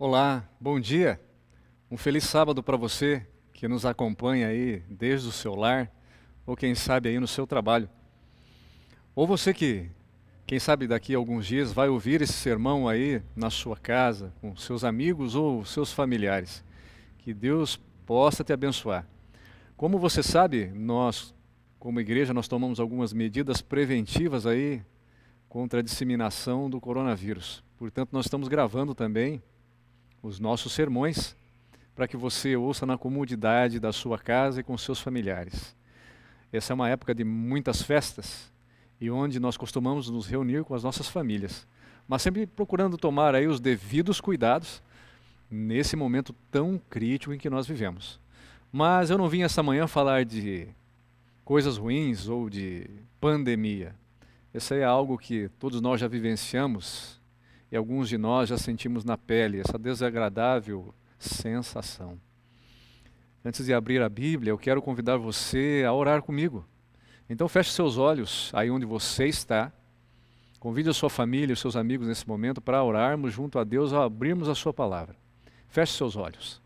Olá, bom dia. Um feliz sábado para você que nos acompanha aí desde o seu lar, ou quem sabe aí no seu trabalho. Ou você que, quem sabe daqui a alguns dias vai ouvir esse sermão aí na sua casa, com seus amigos ou seus familiares. Que Deus possa te abençoar. Como você sabe, nós, como igreja, nós tomamos algumas medidas preventivas aí contra a disseminação do coronavírus. Portanto, nós estamos gravando também os nossos sermões para que você ouça na comodidade da sua casa e com seus familiares. Essa é uma época de muitas festas e onde nós costumamos nos reunir com as nossas famílias, mas sempre procurando tomar aí os devidos cuidados nesse momento tão crítico em que nós vivemos. Mas eu não vim essa manhã falar de coisas ruins ou de pandemia. Isso aí é algo que todos nós já vivenciamos e alguns de nós já sentimos na pele, essa desagradável sensação. Antes de abrir a Bíblia, eu quero convidar você a orar comigo. Então feche seus olhos aí onde você está. Convide a sua família e os seus amigos nesse momento para orarmos junto a Deus ao abrirmos a sua palavra. Feche seus olhos.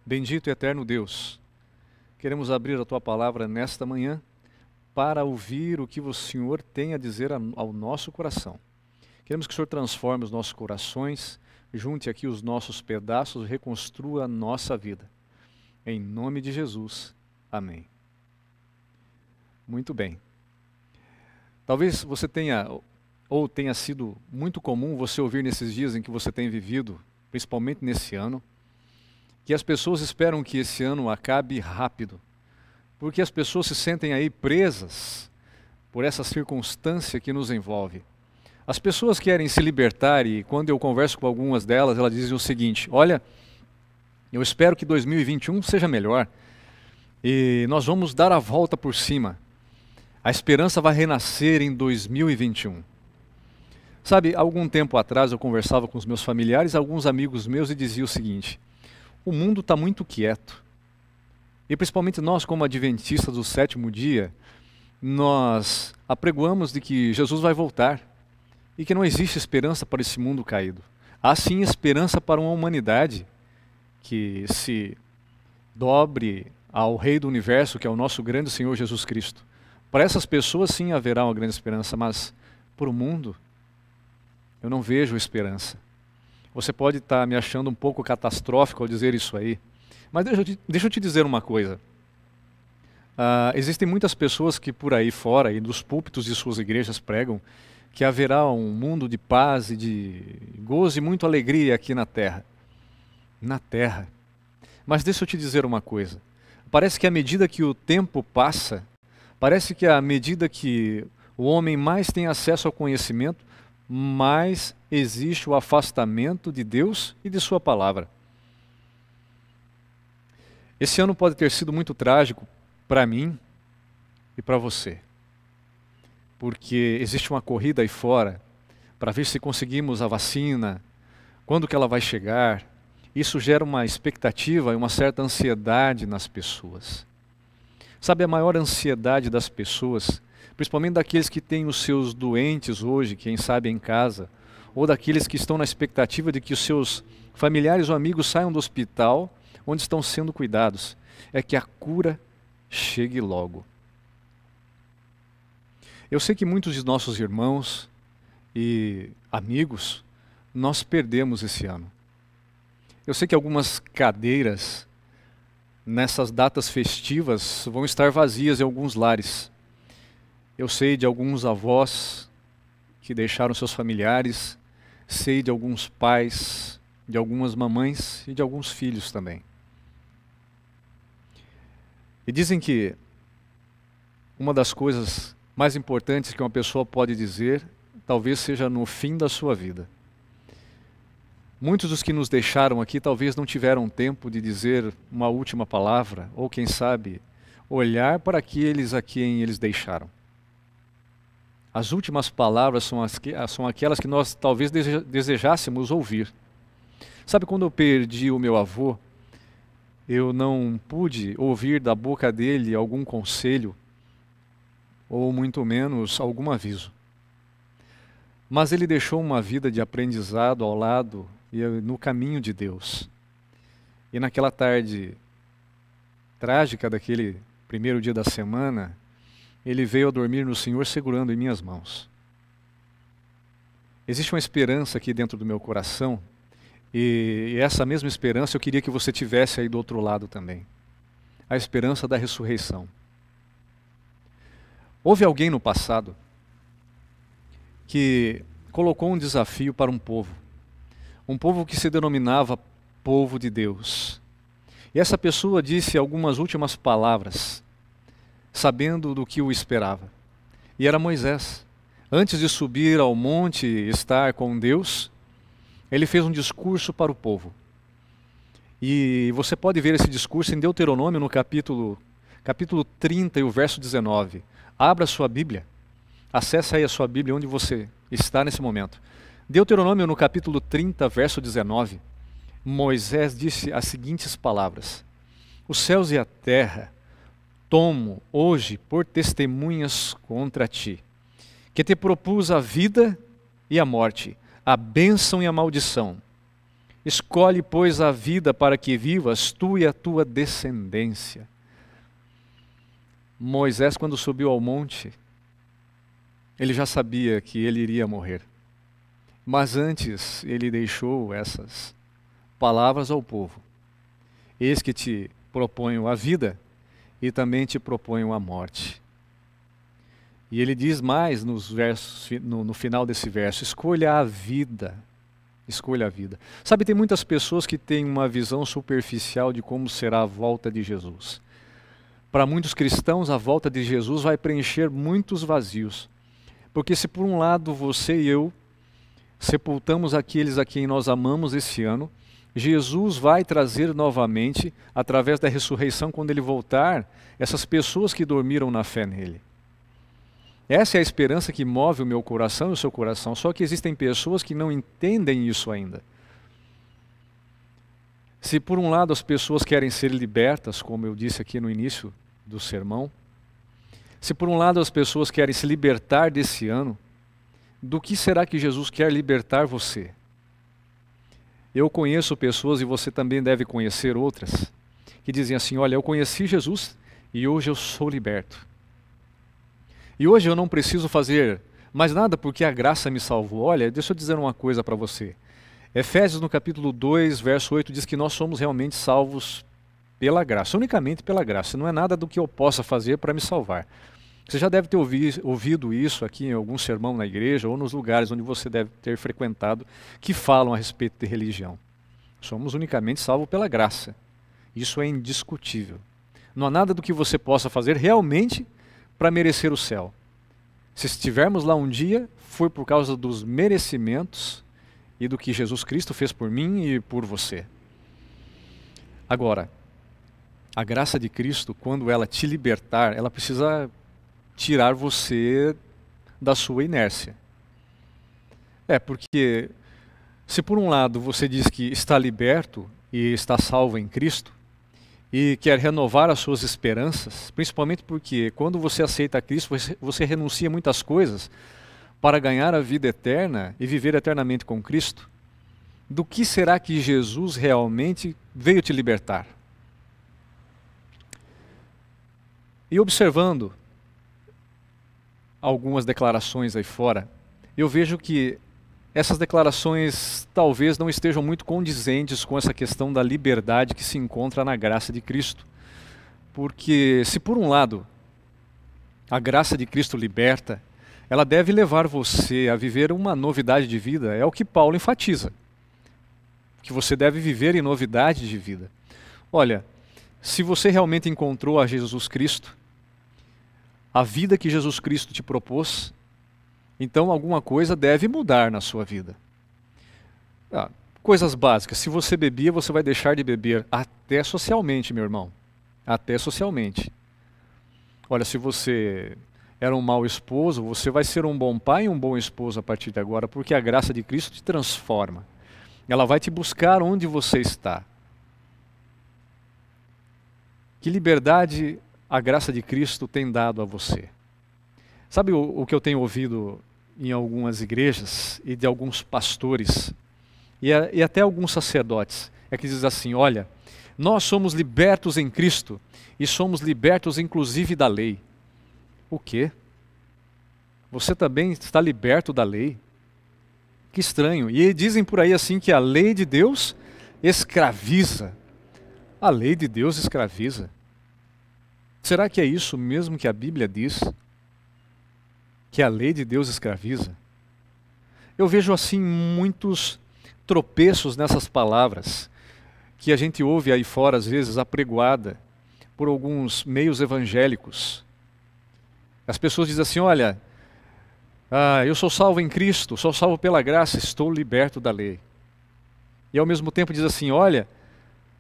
Bendito e eterno Deus, queremos abrir a tua palavra nesta manhã para ouvir o que o Senhor tem a dizer ao nosso coração. Queremos que o Senhor transforme os nossos corações, junte aqui os nossos pedaços, reconstrua a nossa vida. Em nome de Jesus. Amém. Muito bem. Talvez você tenha, ou tenha sido muito comum você ouvir nesses dias em que você tem vivido, principalmente nesse ano, que as pessoas esperam que esse ano acabe rápido, porque as pessoas se sentem aí presas por essa circunstância que nos envolve. As pessoas querem se libertar e quando eu converso com algumas delas, elas dizem o seguinte: olha, eu espero que 2021 seja melhor e nós vamos dar a volta por cima. A esperança vai renascer em 2021. Sabe, algum tempo atrás eu conversava com os meus familiares, alguns amigos meus e dizia o seguinte: o mundo está muito quieto. E principalmente nós, como adventistas do sétimo dia, nós apregoamos de que Jesus vai voltar e que não existe esperança para esse mundo caído. Há sim esperança para uma humanidade que se dobre ao Rei do Universo, que é o nosso grande Senhor Jesus Cristo. Para essas pessoas sim haverá uma grande esperança, mas para o mundo eu não vejo esperança. Você pode estar me achando um pouco catastrófico ao dizer isso aí, mas deixa eu te dizer uma coisa. Existem muitas pessoas que por aí fora e dos púlpitos de suas igrejas pregam que haverá um mundo de paz e de gozo e muita alegria aqui na terra. Na terra. Mas deixa eu te dizer uma coisa. Parece que à medida que o tempo passa, parece que à medida que o homem mais tem acesso ao conhecimento, mais existe o afastamento de Deus e de sua palavra. Esse ano pode ter sido muito trágico para mim e para você, porque existe uma corrida aí fora para ver se conseguimos a vacina, quando que ela vai chegar. Isso gera uma expectativa e uma certa ansiedade nas pessoas. Sabe, a maior ansiedade das pessoas, principalmente daqueles que têm os seus doentes hoje, quem sabe em casa, ou daqueles que estão na expectativa de que os seus familiares ou amigos saiam do hospital onde estão sendo cuidados, é que a cura chegue logo. Eu sei que muitos de nossos irmãos e amigos nós perdemos esse ano. Eu sei que algumas cadeiras nessas datas festivas vão estar vazias em alguns lares. Eu sei de alguns avós que deixaram seus familiares, sei de alguns pais, de algumas mamães e de alguns filhos também. E dizem que uma das coisas mais importantes que uma pessoa pode dizer, talvez seja no fim da sua vida. Muitos dos que nos deixaram aqui talvez não tiveram tempo de dizer uma última palavra, ou quem sabe, olhar para aqueles a quem eles deixaram. As últimas palavras são aquelas que nós talvez desejássemos ouvir. Sabe, quando eu perdi o meu avô, eu não pude ouvir da boca dele algum conselho, ou muito menos algum aviso. Mas ele deixou uma vida de aprendizado ao lado ia no caminho de Deus. E naquela tarde trágica daquele primeiro dia da semana, ele veio a dormir no Senhor segurando em minhas mãos. Existe uma esperança aqui dentro do meu coração, e essa mesma esperança eu queria que você tivesse aí do outro lado também. A esperança da ressurreição. Houve alguém no passado que colocou um desafio para um povo que se denominava povo de Deus. E essa pessoa disse algumas últimas palavras, sabendo do que o esperava. E era Moisés. Antes de subir ao monte e estar com Deus, ele fez um discurso para o povo. E você pode ver esse discurso em Deuteronômio, no capítulo 30 e o verso 19. Abra sua Bíblia, acesse aí a sua Bíblia onde você está nesse momento. Deuteronômio, no capítulo 30, verso 19, Moisés disse as seguintes palavras: os céus e a terra tomo hoje por testemunhas contra ti, que te propus a vida e a morte, a bênção e a maldição. Escolhe, pois, a vida para que vivas, tu e a tua descendência. Moisés, quando subiu ao monte, ele já sabia que ele iria morrer. Mas antes, ele deixou essas palavras ao povo. Eis que te proponho a vida e também te proponho a morte. E ele diz mais no final desse verso: escolha a vida. Escolha a vida. Sabe, tem muitas pessoas que têm uma visão superficial de como será a volta de Jesus. Para muitos cristãos, a volta de Jesus vai preencher muitos vazios. Porque se por um lado você e eu sepultamos aqueles a quem nós amamos esse ano, Jesus vai trazer novamente, através da ressurreição, quando Ele voltar, essas pessoas que dormiram na fé nele. Essa é a esperança que move o meu coração e o seu coração. Só que existem pessoas que não entendem isso ainda. Se por um lado as pessoas querem ser libertas, como eu disse aqui no início do sermão, se por um lado as pessoas querem se libertar desse ano, do que será que Jesus quer libertar você? Eu conheço pessoas, e você também deve conhecer outras, que dizem assim: olha, eu conheci Jesus e hoje eu sou liberto. E hoje eu não preciso fazer mais nada porque a graça me salvou. Olha, deixa eu dizer uma coisa para você. Efésios, no capítulo 2, verso 8, diz que nós somos realmente salvos pela graça, unicamente pela graça. Não é nada do que eu possa fazer para me salvar. Você já deve ter ouvido isso aqui em algum sermão na igreja ou nos lugares onde você deve ter frequentado que falam a respeito de religião. Somos unicamente salvos pela graça. Isso é indiscutível. Não há nada do que você possa fazer realmente para merecer o céu. Se estivermos lá um dia, foi por causa dos merecimentos e do que Jesus Cristo fez por mim e por você. Agora, a graça de Cristo, quando ela te libertar, ela precisa tirar você da sua inércia. Porque se por um lado você diz que está liberto e está salvo em Cristo, e quer renovar as suas esperanças, principalmente porque quando você aceita Cristo, você renuncia muitas coisas para ganhar a vida eterna e viver eternamente com Cristo. Do que será que Jesus realmente veio te libertar? E observando algumas declarações aí fora, eu vejo que essas declarações talvez não estejam muito condizentes com essa questão da liberdade que se encontra na graça de Cristo. Porque se por um lado a graça de Cristo liberta, ela deve levar você a viver uma novidade de vida, é o que Paulo enfatiza. Que você deve viver em novidade de vida. Olha, se você realmente encontrou a Jesus Cristo, a vida que Jesus Cristo te propôs, então alguma coisa deve mudar na sua vida. Coisas básicas. Se você bebia, você vai deixar de beber. Até socialmente, meu irmão. Até socialmente. Olha, se você era um mau esposo, você vai ser um bom pai e um bom esposo a partir de agora, porque a graça de Cristo te transforma. Ela vai te buscar onde você está. Que liberdade a graça de Cristo tem dado a você? Sabe o que eu tenho ouvido em algumas igrejas e de alguns pastores e até alguns sacerdotes, é que diz assim, olha, nós somos libertos em Cristo e somos libertos inclusive da lei. O quê? Você também está liberto da lei? Que estranho. E dizem por aí assim que a lei de Deus escraviza. A lei de Deus escraviza. Será que é isso mesmo que a Bíblia diz? Que a lei de Deus escraviza? Eu vejo assim muitos tropeços nessas palavras que a gente ouve aí fora às vezes apregoada por alguns meios evangélicos. As pessoas dizem assim, olha, eu sou salvo em Cristo, sou salvo pela graça, estou liberto da lei. E ao mesmo tempo diz assim, olha,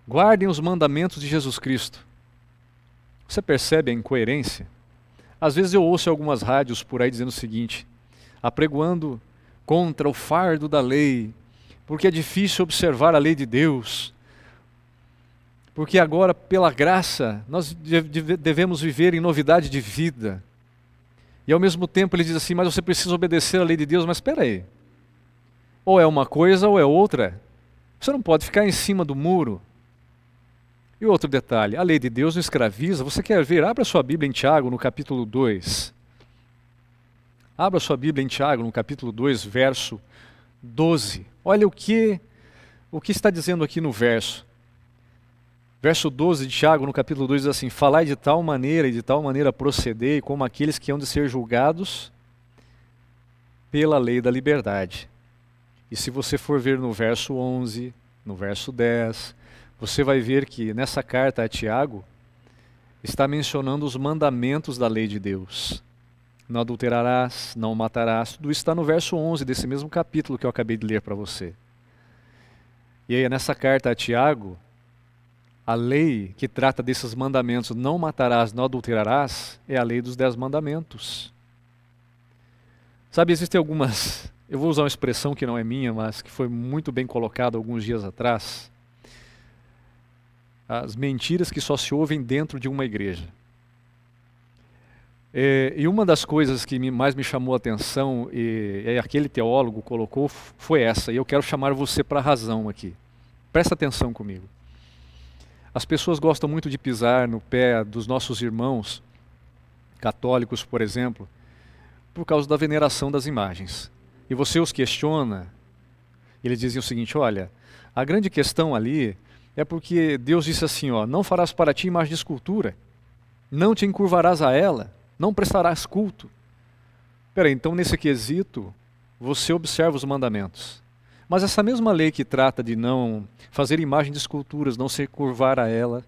guardem os mandamentos de Jesus Cristo. Você percebe a incoerência? Às vezes eu ouço algumas rádios por aí dizendo o seguinte, apregoando contra o fardo da lei, porque é difícil observar a lei de Deus, porque agora, pela graça, nós devemos viver em novidade de vida. E ao mesmo tempo ele diz assim, mas você precisa obedecer à lei de Deus, mas espera aí, ou é uma coisa ou é outra, você não pode ficar em cima do muro. E outro detalhe, a lei de Deus não escraviza. Você quer ver? Abra sua Bíblia em Tiago, no capítulo 2. Abra sua Bíblia em Tiago, no capítulo 2, verso 12. Olha o que está dizendo aqui no verso. Verso 12 de Tiago, no capítulo 2, diz assim, falai de tal maneira e de tal maneira procedei, como aqueles que hão de ser julgados pela lei da liberdade. E se você for ver no verso 11, no verso 10... você vai ver que nessa carta a Tiago está mencionando os mandamentos da lei de Deus. Não adulterarás, não matarás, tudo isso está no verso 11 desse mesmo capítulo que eu acabei de ler para você. E aí nessa carta a Tiago, a lei que trata desses mandamentos, não matarás, não adulterarás, é a lei dos 10 mandamentos. Sabe, existem algumas, eu vou usar uma expressão que não é minha, mas que foi muito bem colocada alguns dias atrás, as mentiras que só se ouvem dentro de uma igreja. E uma das coisas que mais me chamou a atenção, e aquele teólogo colocou, foi essa, e eu quero chamar você para a razão aqui. Presta atenção comigo. As pessoas gostam muito de pisar no pé dos nossos irmãos católicos, por exemplo, por causa da veneração das imagens. E você os questiona, eles dizem o seguinte, olha, a grande questão ali é porque Deus disse assim, ó, não farás para ti imagem de escultura, não te encurvarás a ela, não prestarás culto. Peraí, então nesse quesito, você observa os mandamentos. Mas essa mesma lei que trata de não fazer imagem de esculturas, não se curvar a ela,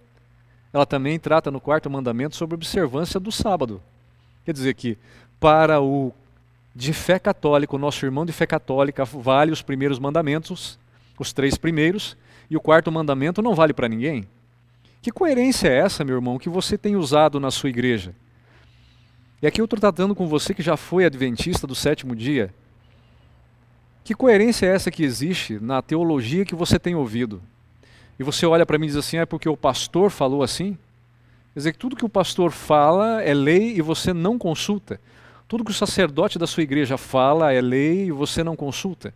ela também trata no 4º mandamento sobre a observância do sábado. Quer dizer que para o de fé católica, o nosso irmão de fé católica, vale os primeiros mandamentos, os 3 primeiros, e o 4º mandamento não vale para ninguém? Que coerência é essa, meu irmão, que você tem usado na sua igreja? E aqui eu estou tratando com você que já foi adventista do 7º dia. Que coerência é essa que existe na teologia que você tem ouvido? E você olha para mim e diz assim, é porque o pastor falou assim? Quer dizer que tudo que o pastor fala é lei e você não consulta. Tudo que o sacerdote da sua igreja fala é lei e você não consulta.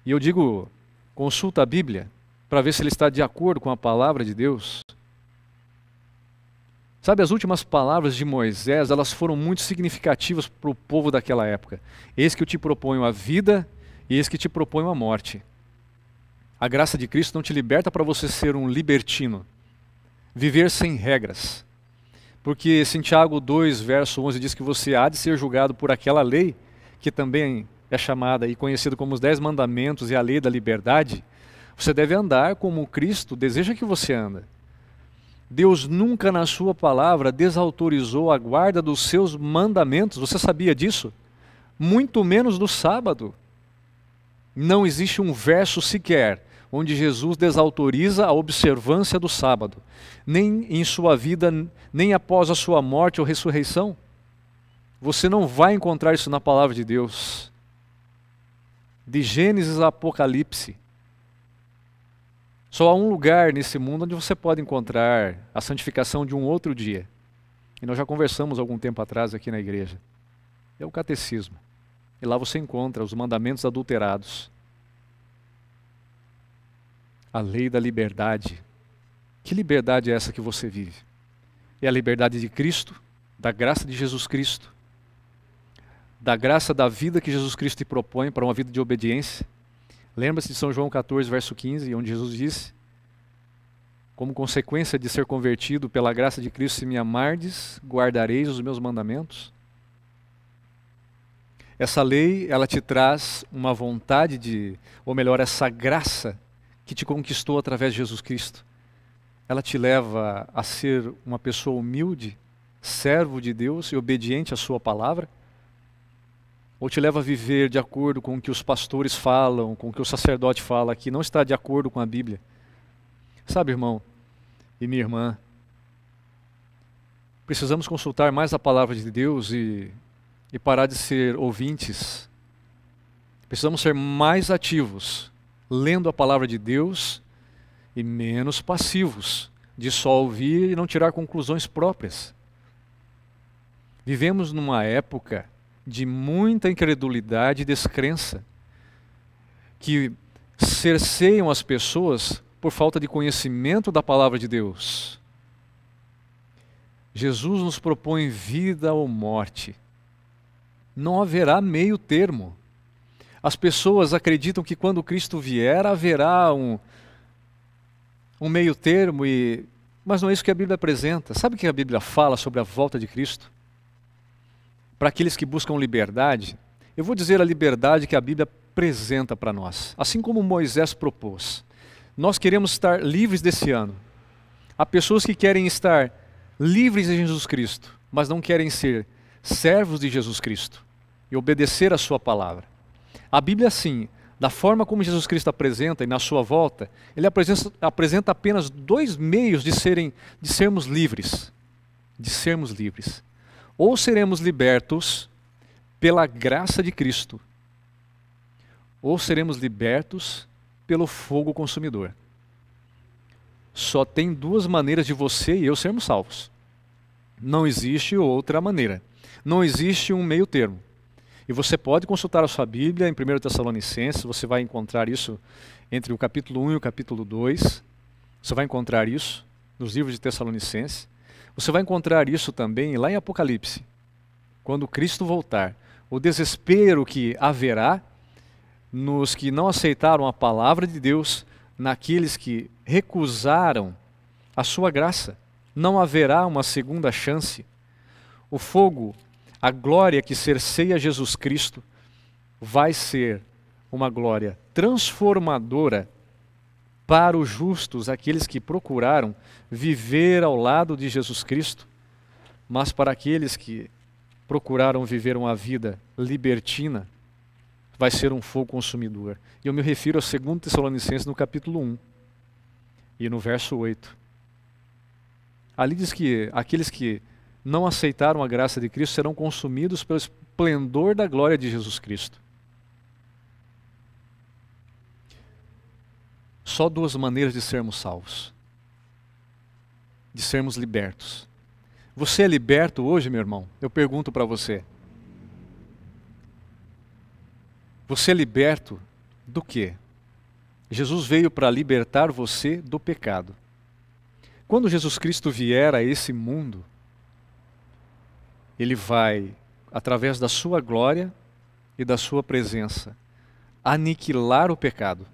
E eu digo, consulta a Bíblia, para ver se ele está de acordo com a palavra de Deus. Sabe, as últimas palavras de Moisés, elas foram muito significativas para o povo daquela época. Eis que eu te proponho a vida e eis que te proponho a morte. A graça de Cristo não te liberta para você ser um libertino, viver sem regras. Porque Tiago 2, verso 11 diz que você há de ser julgado por aquela lei, que também é chamada e conhecida como os 10 mandamentos e a lei da liberdade. Você deve andar como Cristo deseja que você anda. Deus nunca na sua palavra desautorizou a guarda dos seus mandamentos. Você sabia disso? Muito menos do sábado. Não existe um verso sequer onde Jesus desautoriza a observância do sábado. Nem em sua vida, nem após a sua morte ou ressurreição. Você não vai encontrar isso na palavra de Deus. De Gênesis a Apocalipse. Só há um lugar nesse mundo onde você pode encontrar a santificação de um outro dia. E nós já conversamos algum tempo atrás aqui na igreja. É o catecismo. E lá você encontra os mandamentos adulterados. A lei da liberdade. Que liberdade é essa que você vive? É a liberdade de Cristo, da graça de Jesus Cristo, da graça da vida que Jesus Cristo te propõe para uma vida de obediência. Lembra-se de São João 14, verso 15, onde Jesus disse: como consequência de ser convertido pela graça de Cristo, se me amardes, guardareis os meus mandamentos. Essa lei, ela te traz uma vontade de, ou melhor, essa graça que te conquistou através de Jesus Cristo. Ela te leva a ser uma pessoa humilde, servo de Deus e obediente à sua palavra? Ou te leva a viver de acordo com o que os pastores falam, com o que o sacerdote fala, que não está de acordo com a Bíblia? Sabe, irmão e minha irmã, precisamos consultar mais a palavra de Deus e parar de ser ouvintes. Precisamos ser mais ativos, lendo a palavra de Deus, e menos passivos, de só ouvir e não tirar conclusões próprias. Vivemos numa época de muita incredulidade e descrença, que cerceiam as pessoas por falta de conhecimento da palavra de Deus. Jesus nos propõe vida ou morte. Não haverá meio termo. As pessoas acreditam que quando Cristo vier haverá um meio termo, mas não é isso que a Bíblia apresenta. Sabe o que a Bíblia fala sobre a volta de Cristo? Para aqueles que buscam liberdade, eu vou dizer a liberdade que a Bíblia apresenta para nós. Assim como Moisés propôs. Nós queremos estar livres desse ano. Há pessoas que querem estar livres de Jesus Cristo, mas não querem ser servos de Jesus Cristo e obedecer a sua palavra. A Bíblia, sim, da forma como Jesus Cristo apresenta e na sua volta, ele apresenta apenas dois meios de sermos livres. De sermos livres. Ou seremos libertos pela graça de Cristo, ou seremos libertos pelo fogo consumidor. Só tem duas maneiras de você e eu sermos salvos. Não existe outra maneira. Não existe um meio termo. E você pode consultar a sua Bíblia em 1 Tessalonicenses, você vai encontrar isso entre o capítulo 1 e o capítulo 2. Você vai encontrar isso nos livros de Tessalonicenses. Você vai encontrar isso também lá em Apocalipse. Quando Cristo voltar, o desespero que haverá nos que não aceitaram a palavra de Deus, naqueles que recusaram a sua graça. Não haverá uma segunda chance. O fogo, a glória que cerceia Jesus Cristo, vai ser uma glória transformadora para os justos, aqueles que procuraram viver ao lado de Jesus Cristo, mas para aqueles que procuraram viver uma vida libertina, vai ser um fogo consumidor. E eu me refiro a 2 Tessalonicenses no capítulo 1 e no verso 8. Ali diz que aqueles que não aceitaram a graça de Cristo serão consumidos pelo esplendor da glória de Jesus Cristo. Só duas maneiras de sermos salvos, de sermos libertos. Você é liberto hoje, meu irmão? Eu pergunto para você. Você é liberto do quê? Jesus veio para libertar você do pecado. Quando Jesus Cristo vier a esse mundo, Ele vai, através da sua glória e da sua presença, aniquilar o pecado,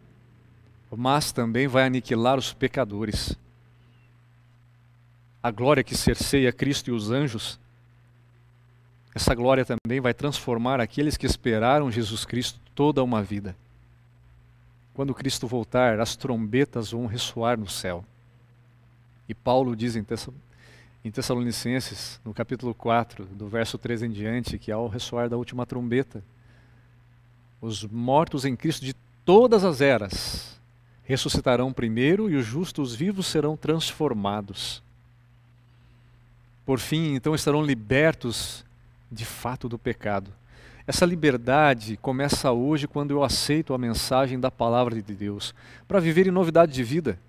mas também vai aniquilar os pecadores. A glória que cerceia Cristo e os anjos, essa glória também vai transformar aqueles que esperaram Jesus Cristo toda uma vida. Quando Cristo voltar, as trombetas vão ressoar no céu. E Paulo diz em Tessalonicenses, no capítulo 4, do verso 13 em diante, que ao ressoar da última trombeta, os mortos em Cristo de todas as eras ressuscitarão primeiro e os justos vivos serão transformados. Por fim, então, estarão libertos de fato do pecado. Essa liberdade começa hoje quando eu aceito a mensagem da palavra de Deus, para viver em novidade de vida.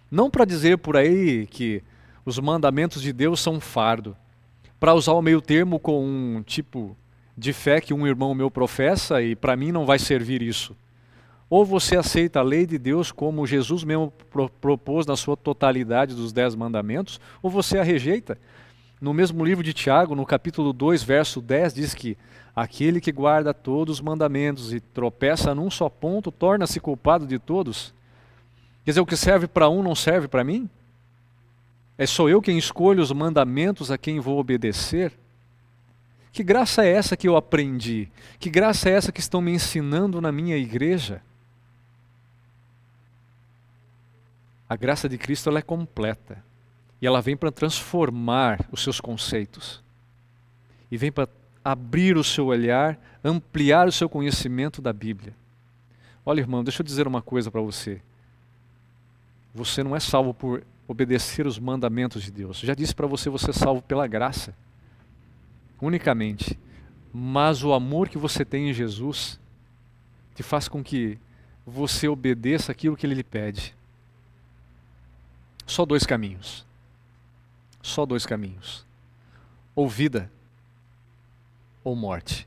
Não para dizer por aí que os mandamentos de Deus são um fardo, para usar o meio termo com um tipo de fé que um irmão meu professa e para mim não vai servir isso. Ou você aceita a lei de Deus como Jesus mesmo propôs na sua totalidade dos 10 mandamentos, ou você a rejeita. No mesmo livro de Tiago, no capítulo 2, verso 10, diz que aquele que guarda todos os mandamentos e tropeça num só ponto, torna-se culpado de todos. Quer dizer, o que serve para um não serve para mim? Sou eu quem escolho os mandamentos a quem vou obedecer? Que graça é essa que eu aprendi? Que graça é essa que estão me ensinando na minha igreja? A graça de Cristo ela é completa. E ela vem para transformar os seus conceitos. E vem para abrir o seu olhar, ampliar o seu conhecimento da Bíblia. Olha, irmão, deixa eu dizer uma coisa para você. Você não é salvo por obedecer os mandamentos de Deus. Eu já disse para você, você é salvo pela graça. Unicamente. Mas o amor que você tem em Jesus te faz com que você obedeça aquilo que Ele lhe pede. Só 2 caminhos. Só 2 caminhos. Ou vida, ou morte.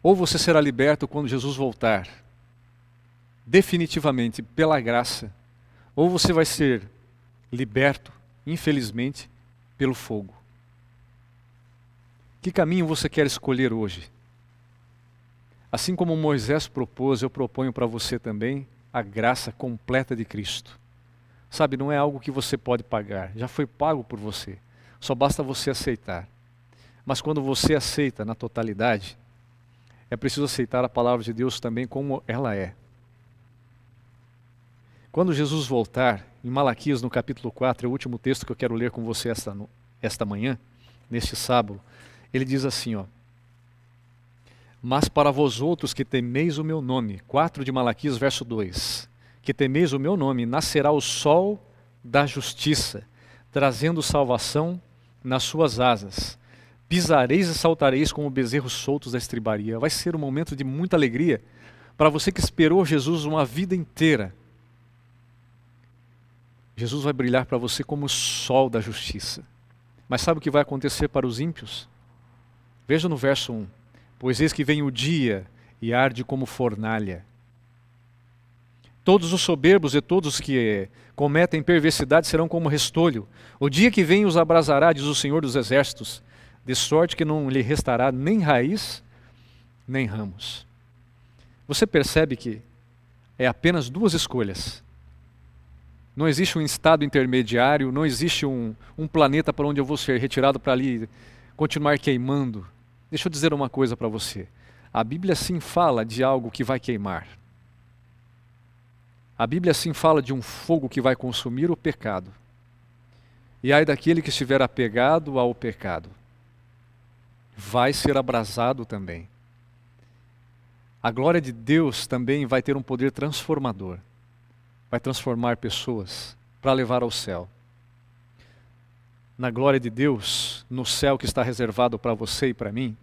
Ou você será liberto quando Jesus voltar, definitivamente pela graça, ou você vai ser liberto, infelizmente, pelo fogo. Que caminho você quer escolher hoje? Assim como Moisés propôs, eu proponho para você também a graça completa de Cristo. Sabe, não é algo que você pode pagar, já foi pago por você. Só basta você aceitar. Mas quando você aceita na totalidade, é preciso aceitar a palavra de Deus também como ela é. Quando Jesus voltar, em Malaquias no capítulo 4, é o último texto que eu quero ler com você esta manhã, neste sábado, ele diz assim, ó: mas para vós outros que temeis o meu nome, 4 de Malaquias, verso 2, que temeis o meu nome, nascerá o sol da justiça, trazendo salvação nas suas asas. Pisareis e saltareis como bezerros soltos da estribaria. Vai ser um momento de muita alegria para você que esperou Jesus uma vida inteira. Jesus vai brilhar para você como o sol da justiça. Mas sabe o que vai acontecer para os ímpios? Veja no verso 1. Pois eis que vem o dia e arde como fornalha. Todos os soberbos e todos os que cometem perversidade serão como restolho. O dia que vem os abrasará, diz o Senhor dos Exércitos, de sorte que não lhe restará nem raiz, nem ramos. Você percebe que é apenas 2 escolhas. Não existe um estado intermediário, não existe um planeta para onde eu vou ser retirado para ali continuar queimando. Deixa eu dizer uma coisa para você. A Bíblia sim fala de algo que vai queimar. A Bíblia sim fala de um fogo que vai consumir o pecado. E ai daquele que estiver apegado ao pecado. Vai ser abrasado também. A glória de Deus também vai ter um poder transformador. Vai transformar pessoas para levar ao céu. Na glória de Deus, no céu que está reservado para você e para mim,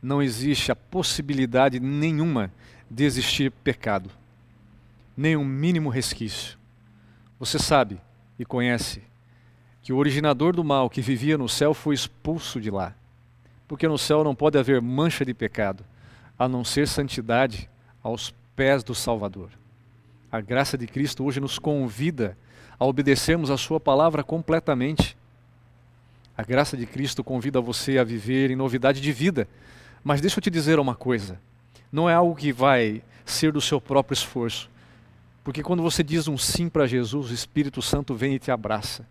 não existe a possibilidade nenhuma de existir pecado. Nem um mínimo resquício. Você sabe e conhece que o originador do mal que vivia no céu foi expulso de lá. Porque no céu não pode haver mancha de pecado, a não ser santidade aos pés do Salvador. A graça de Cristo hoje nos convida a obedecermos a sua palavra completamente. A graça de Cristo convida você a viver em novidade de vida. Mas deixa eu te dizer uma coisa, não é algo que vai ser do seu próprio esforço. Porque quando você diz um sim para Jesus, o Espírito Santo vem e te abraça.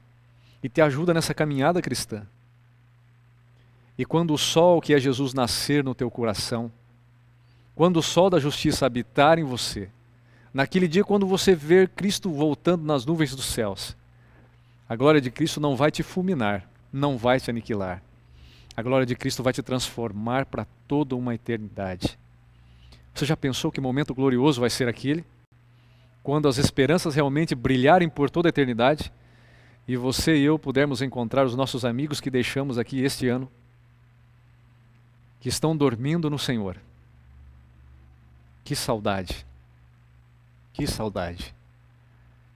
E te ajuda nessa caminhada cristã. E quando o sol que é Jesus nascer no teu coração, quando o sol da justiça habitar em você, naquele dia quando você ver Cristo voltando nas nuvens dos céus, a glória de Cristo não vai te fulminar, não vai te aniquilar. A glória de Cristo vai te transformar para toda uma eternidade. Você já pensou que momento glorioso vai ser aquele? Quando as esperanças realmente brilharem por toda a eternidade e você e eu pudermos encontrar os nossos amigos que deixamos aqui este ano, que estão dormindo no Senhor. Que saudade! Que saudade!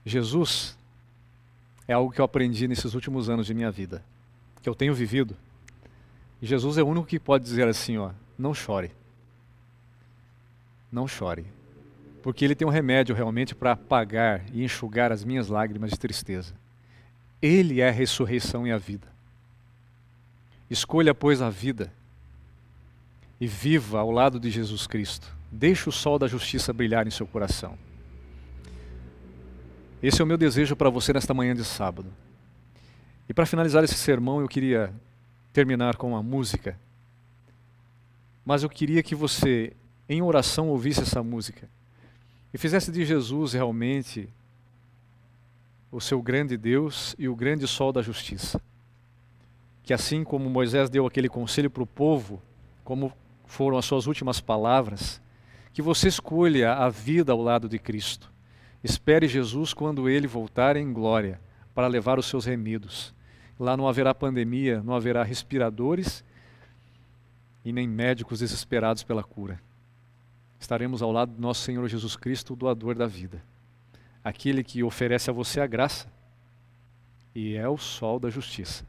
Jesus é algo que eu aprendi nesses últimos anos de minha vida, que eu tenho vivido. E Jesus é o único que pode dizer assim, ó, não chore. Não chore. porque Ele tem um remédio realmente para apagar e enxugar as minhas lágrimas de tristeza. Ele é a ressurreição e a vida. Escolha, pois, a vida e viva ao lado de Jesus Cristo. Deixe o sol da justiça brilhar em seu coração. Esse é o meu desejo para você nesta manhã de sábado. E para finalizar esse sermão, eu queria terminar com uma música. Mas eu queria que você, em oração, ouvisse essa música e fizesse de Jesus realmente o seu grande Deus e o grande sol da justiça. Que assim como Moisés deu aquele conselho para o povo, como foram as suas últimas palavras, que você escolha a vida ao lado de Cristo. Espere Jesus quando Ele voltar em glória para levar os seus remidos. Lá não haverá pandemia, não haverá respiradores e nem médicos desesperados pela cura. Estaremos ao lado do nosso Senhor Jesus Cristo, o doador da vida. Aquele que oferece a você a graça e é o sol da justiça.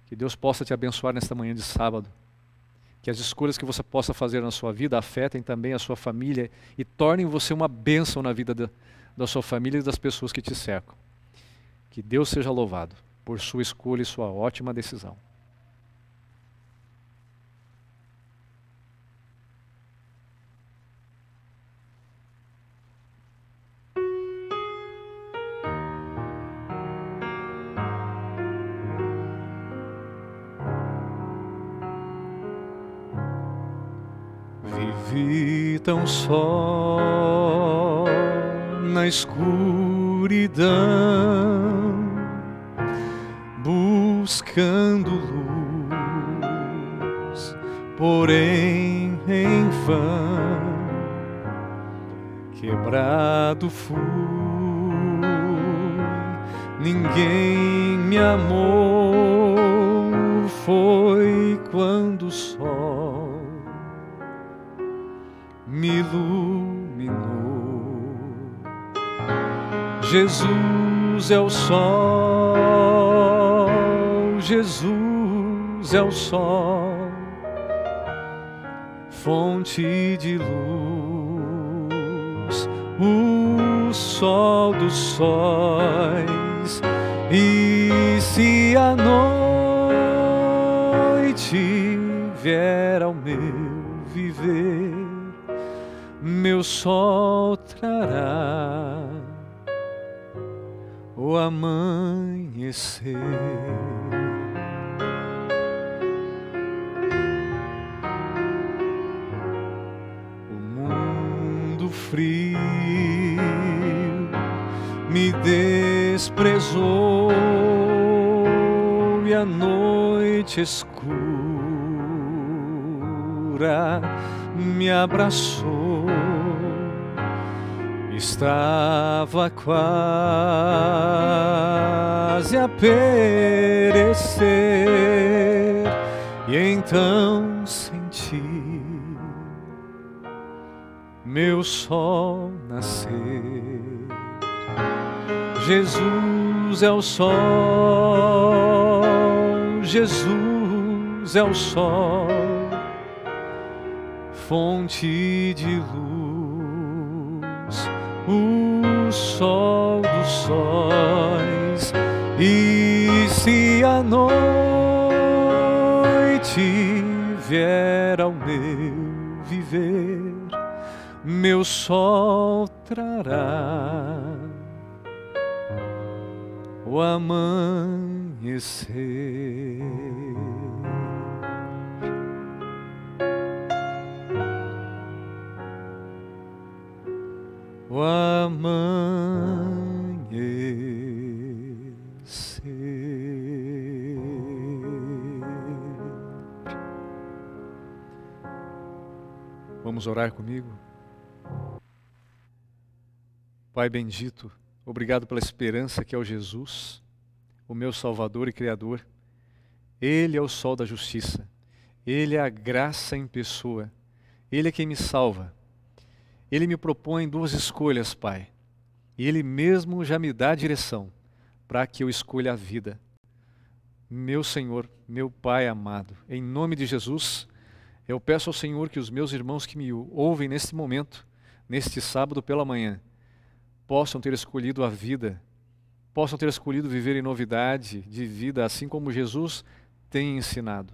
Que Deus possa te abençoar nesta manhã de sábado. Que as escolhas que você possa fazer na sua vida afetem também a sua família e tornem você uma bênção na vida da sua família e das pessoas que te cercam. Que Deus seja louvado por sua escolha e sua ótima decisão. Vivi tão só na escuridão, buscando luz, porém em vão. Quebrado fui, ninguém me amou. Foi quando o sol me iluminou. Jesus é o sol, Jesus é o sol, fonte de luz, o sol dos sóis. E se a noite vier ao meu viver, meu sol trará o amanhecer. O mundo frio me desprezou e a noite escura me abraçou. Estava quase a perecer e então senti meu sol nascer. Jesus é o sol, Jesus é o sol, fonte de luz, o sol dos sóis. E se a noite vier ao meu viver, meu sol trará o amanhecer. O amanhecer. Vamos orar comigo? Pai bendito, obrigado pela esperança que é o Jesus, o meu Salvador e Criador. Ele é o sol da justiça, Ele é a graça em pessoa, Ele é quem me salva. Ele me propõe duas escolhas, Pai, e Ele mesmo já me dá a direção para que eu escolha a vida. Meu Senhor, meu Pai amado, em nome de Jesus, eu peço ao Senhor que os meus irmãos que me ouvem neste momento, neste sábado pela manhã, possam ter escolhido a vida, possam ter escolhido viver em novidade de vida, assim como Jesus tem ensinado.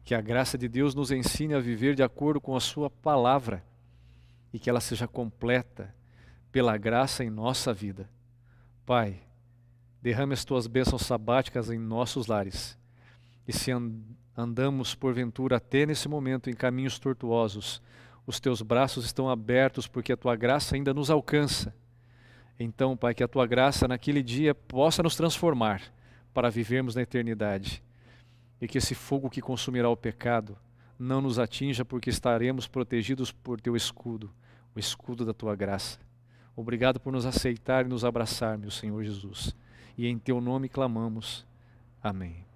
Que a graça de Deus nos ensine a viver de acordo com a sua palavra e que ela seja completa pela graça em nossa vida. Pai, derrame as tuas bênçãos sabáticas em nossos lares. E se andamos porventura até nesse momento em caminhos tortuosos, os teus braços estão abertos porque a tua graça ainda nos alcança. Então, Pai, que a tua graça naquele dia possa nos transformar para vivermos na eternidade. E que esse fogo que consumirá o pecado não nos atinja, porque estaremos protegidos por teu escudo, o escudo da tua graça. Obrigado por nos aceitar e nos abraçar, meu Senhor Jesus. E em teu nome clamamos. Amém.